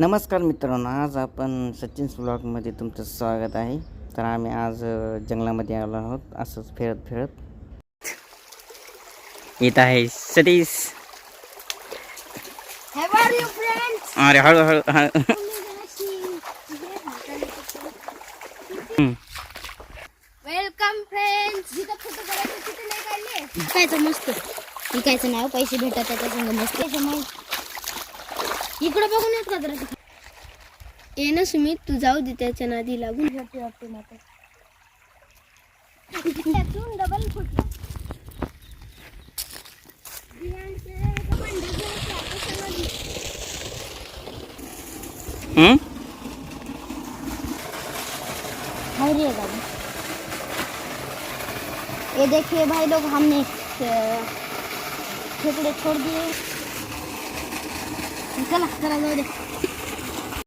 नमस्कार मित्रांनो, आज आपण सचिन्स ब्लॉगमध्ये तुमचं स्वागत आहे. तर आम्ही आज जंगलामध्ये आलो आहोत असंच फिरत फिरत. येत आहे सतीश. अरे हळू. Welcome friends. जिथं फोटो काढायचे तिथे नाही काढले. विकायचं मस्त. विकायचं नाही, पैसे भेटतात त्याच्या संग मस्त. इकडे बघून येत का जरा. ये ना सुमित, तू जाऊ दे त्याच्या नादी लागून. वाटते माता त्यातून डबल फुटला. ये देखिए भाई लोग, हमने खेपड़े छोड़ दिए. चला चला जाऊ दे.